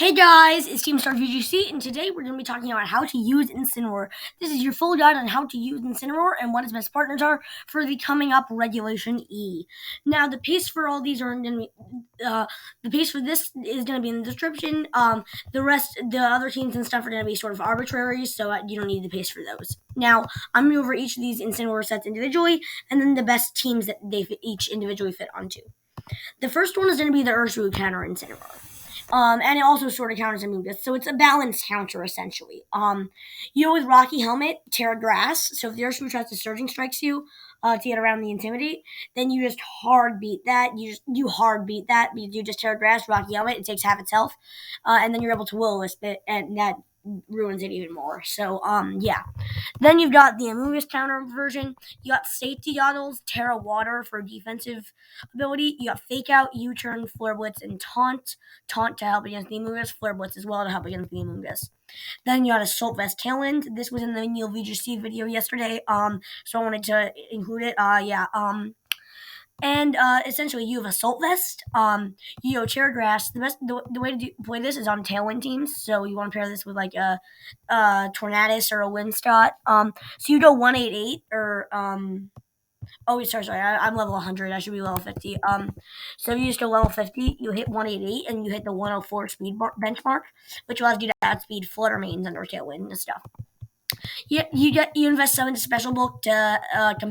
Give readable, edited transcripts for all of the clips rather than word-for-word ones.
Hey guys, it's GamestarVGC, and today we're going to be talking about how to use Incineroar. This is your full guide on how to use Incineroar and what its best partners are for the coming up Regulation E. Now, the pace for all these are going to be, the pace for this is going to be in the description. The other teams and stuff are going to be sort of arbitrary, so you don't need the pace for those. Now, I'm going to go over each of these Incineroar sets individually, and then the best teams that they each individually fit onto. The first one is going to be the urshifu counter Incineroar. And it also sort of counters amoongus, so it's a balanced counter essentially. You go with Rocky Helmet, Tera Grass. So if the urshifu tries to Surging Strikes you to get around the Intimidate, then you just hard beat that. You hard beat that. You just Tera Grass, Rocky Helmet. It takes half its health, and then you're able to Will-O-Wisp it, and that ruins it even more. So yeah. Then you've got the amoongus counter version. You got Safety Goggles, Tera Water for defensive ability. You got Fake Out, U-Turn, Flare Blitz, and Taunt. Taunt to help against the amoongus, Flare Blitz as well to help against the amoongus. Then you got Assault Vest Tailwind. This was in the VGC video yesterday, so I wanted to include it. And essentially, you have Assault Vest. You go Chair Grass. The way to play this is on Tailwind teams. So you want to pair this with like a Tornadus or a whimmscott. So you go 188 or Oh, sorry. I'm level 100. I should be level 50. So you just go level 50. You hit 188 and you hit the 104 speed benchmark, which allows you to outspeed flutter mains under Tailwind and stuff. You invest 7 to special bulk to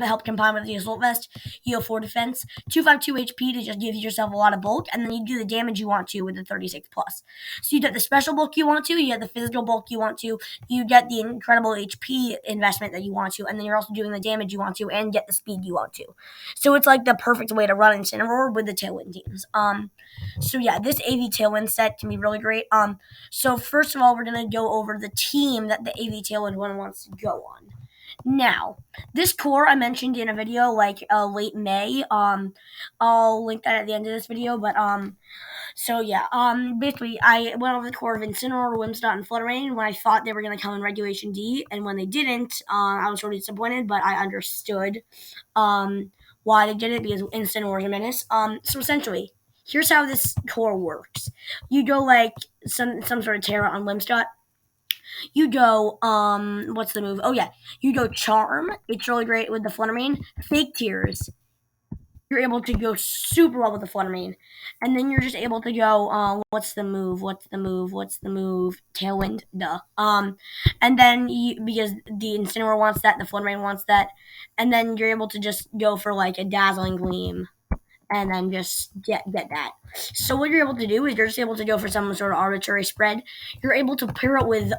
help combine with the assault vest. You go 4 defense, 252 HP to just give yourself a lot of bulk, and then you do the damage you want to with the 36 plus. So you get the special bulk you want to, you get the physical bulk you want to, you get the incredible HP investment that you want to, and then you're also doing the damage you want to, and get the speed you want to. So it's like the perfect way to run Incineroar with the Tailwind teams. So yeah, this AV Tailwind set can be really great. So first of all, we're gonna go over the team that the AV Tailwind one wants to go on. Now, this core I mentioned in a video like late May. I'll link that at the end of this video. But so yeah. Basically, I went over the core of Incineroar, whimmscott, and Fluttermane when I thought they were gonna come in Regulation D, and when they didn't, I was sort of disappointed. But I understood why they did it because Incineroar is a menace. So essentially, here's how this core works. You go like some sort of Tera on whimmscott. You go, what's the move? Oh yeah, you go Charm. It's really great with the Fluttermane. Fake Tears. You're able to go super well with the Fluttermane, and then you're just able to go. What's the move? Tailwind. Duh. And then because the Incineroar wants that, the Fluttermane wants that, and then you're able to just go for like a Dazzling Gleam and then just get that. So what you're able to do is you're just able to go for some sort of arbitrary spread. You're able to pair it with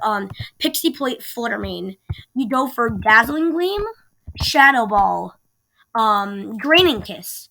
Pixie Plate Fluttermane. You go for Dazzling Gleam, Shadow Ball, Graining Kiss.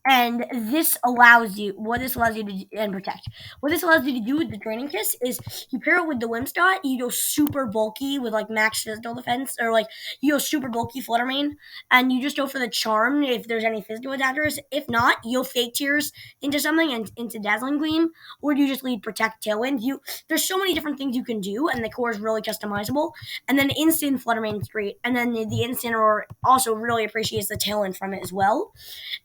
And this allows you to and protect. What this allows you to do with the Draining Kiss is you pair it with the whimmscott. You go super bulky with like max physical defense, or like you go super bulky Fluttermane, and you just go for the Charm if there's any physical attackers. If not, you'll Fake Tears into something and into Dazzling Gleam, or you just lead Protect Tailwind. There's so many different things you can do, and the core is really customizable. And then Instant Fluttermane's great, and then the Incineroar also really appreciates the Tailwind from it as well.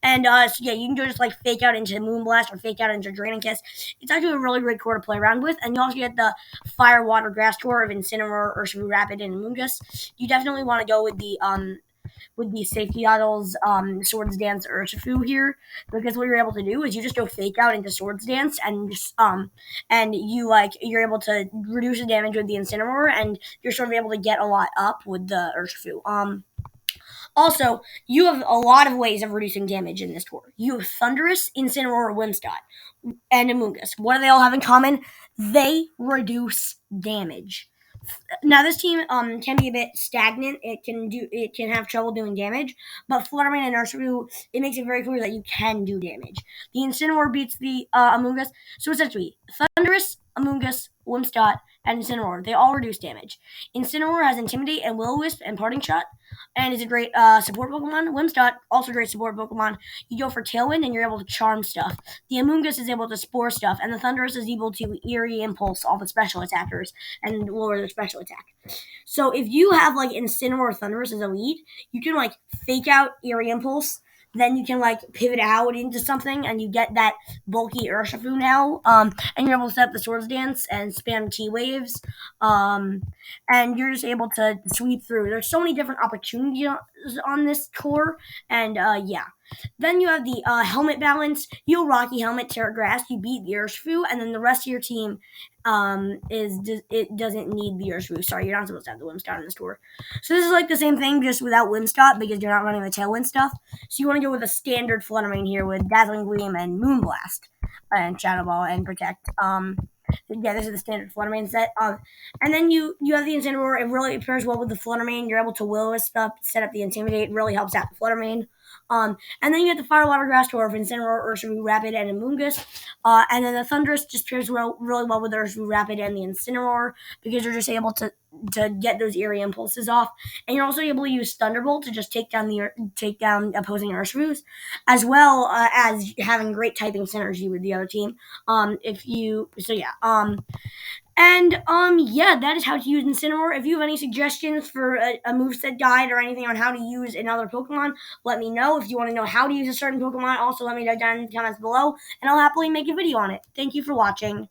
And so yeah, you can just like Fake Out into Moonblast or Fake Out into Draining Kiss. It's actually a really great core to play around with. And you also get the Fire, Water, Grass core of Incineroar, urshifu Rapid, and amoongus. You definitely want to go with the Safety Goggles, Swords Dance urshifu here, because what you're able to do is you just go Fake Out into Swords Dance and just and you're able to reduce the damage with the Incineroar, and you're sort of able to get a lot up with the urshifu. Also, you have a lot of ways of reducing damage in this core. You have Thunderous, Incineroar, Whimmscott, and amoongus. What do they all have in common? They reduce damage. Now, this team can be a bit stagnant. It can have trouble doing damage, but Fluttermane and urshifu, it makes it very clear that you can do damage. The Incineroar beats the amoongus. So essentially, Thunderous, amoongus, Whimmscott, and Incineroar, they all reduce damage. Incineroar has Intimidate and Will-O-Wisp and Parting Shot, and is a great support Pokemon. Whimmscott, also a great support Pokemon. You go for Tailwind, and you're able to Charm stuff. The amoongus is able to Spore stuff, and the Thunderous is able to Eerie Impulse all the special attackers and lower their special attack. So if you have like Incineroar or Thunderous as a lead, you can like Fake Out Eerie Impulse, then you can like pivot out into something, and you get that bulky urshifu now. And you're able to set up the swords dance and spam T waves. Um, and you're just able to sweep through. There's so many different opportunities on this core, and yeah. Then you have the helmet balance. You Rocky helmet, Tera grass. You beat the urshifu, and then the rest of your team it doesn't need the urshifu. Sorry, you're not supposed to have the whimmscott in the store. So this is like the same thing, just without whimmscott because you're not running the tailwind stuff. So you want to go with a standard flutter main here with dazzling gleam and moonblast and shadow ball and protect. Yeah, this is the standard flutter main set. And then you have the Incineroar. It really pairs well with the flutter main. You're able to Will-O-Wisp up, set up the Intimidate. It really helps out the flutter main. And then you have the Fire Water Grass Dwarf, Incineroar, urshifu Rapid, and amoongus. And then the Thunderous just pairs really well with the urshifu Rapid and the Incineroar because you're just able to get those eerie impulses off, and you're also able to use Thunderbolt to just take down opposing urshifus, as well as having great typing synergy with the other team. If you so yeah. Yeah, that is how to use Incineroar. If you have any suggestions for a moveset guide or anything on how to use another Pokemon, let me know. If you want to know how to use a certain Pokemon, also let me know down in the comments below, and I'll happily make a video on it. Thank you for watching.